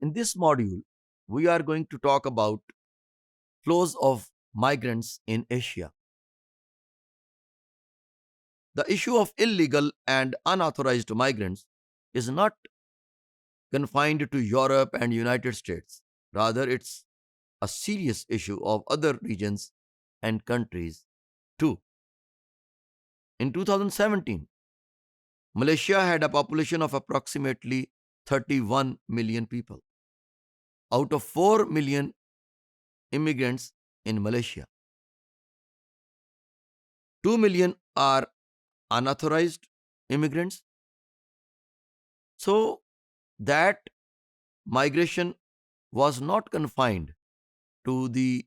In this module, we are going to talk about flows of migrants in Asia. The issue of illegal and unauthorized migrants is not confined to Europe and United States. Rather, it's a serious issue of other regions and countries too. In 2017, Malaysia had a population of approximately 31 million people. Out of 4 million immigrants in Malaysia, 2 million are unauthorized immigrants. So that migration was not confined to the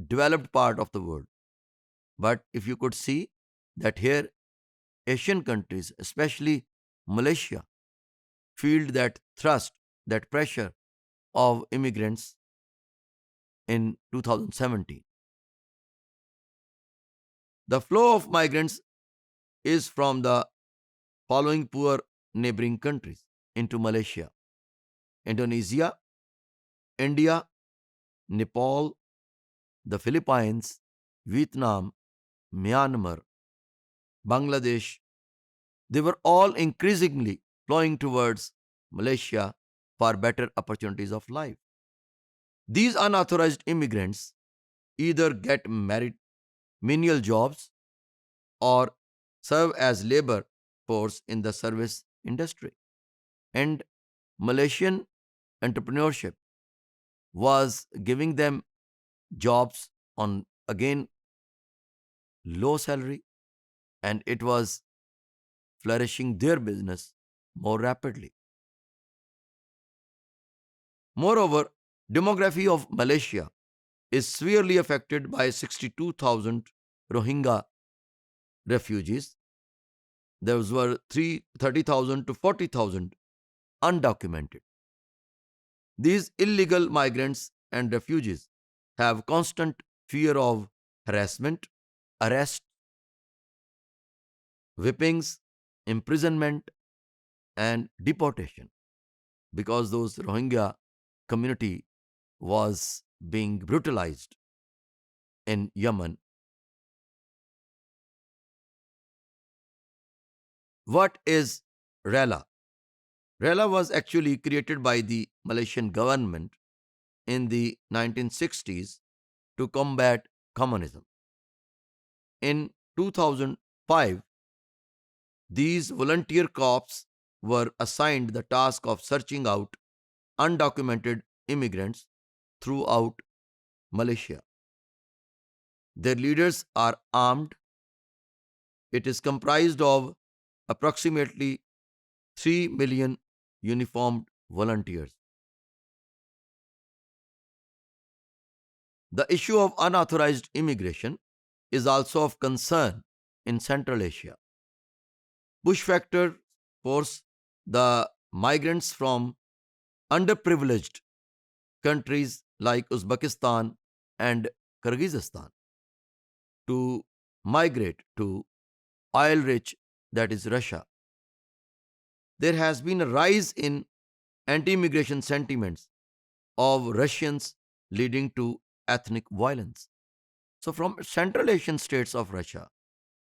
developed part of the world. But if you could see that here, Asian countries, especially Malaysia, feel that thrust, that pressure of immigrants in 2017. The flow of migrants is from the following poor neighboring countries into Malaysia: Indonesia, India, Nepal, the Philippines, Vietnam, Myanmar, Bangladesh. They were all increasingly flowing towards Malaysia for better opportunities of life. These unauthorized immigrants either get married menial jobs or serve as labor force in the service industry. And Malaysian entrepreneurship was giving them jobs on again low salary, and it was flourishing their business more rapidly. Moreover, demography of Malaysia is severely affected by 62,000 Rohingya refugees. Those were 30,000 to 40,000 undocumented. These illegal migrants and refugees have constant fear of harassment, arrest, whippings, imprisonment, and deportation because those Rohingya community was being brutalized in Yemen. What is RELA? RELA was actually created by the Malaysian government in the 1960s to combat communism. In 2005, these volunteer corps were assigned the task of searching out undocumented immigrants throughout Malaysia. Their leaders are armed. It is comprised of approximately 3 million uniformed volunteers. The issue of unauthorized immigration is also of concern in Central Asia. Push factors force the migrants from underprivileged countries like Uzbekistan and Kyrgyzstan to migrate to oil rich, that is Russia. There has been a rise in anti immigration sentiments of Russians leading to ethnic violence. So, from Central Asian states of Russia,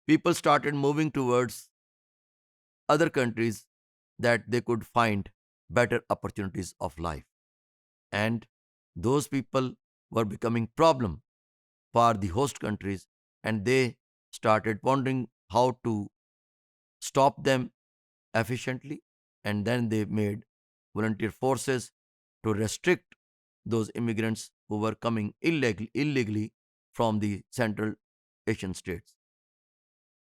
people started moving towards other countries that they could find better opportunities of life. And those people were becoming problem for the host countries, and they started wondering how to stop them efficiently, and then they made volunteer forces to restrict those immigrants who were coming illegally from the Central Asian states.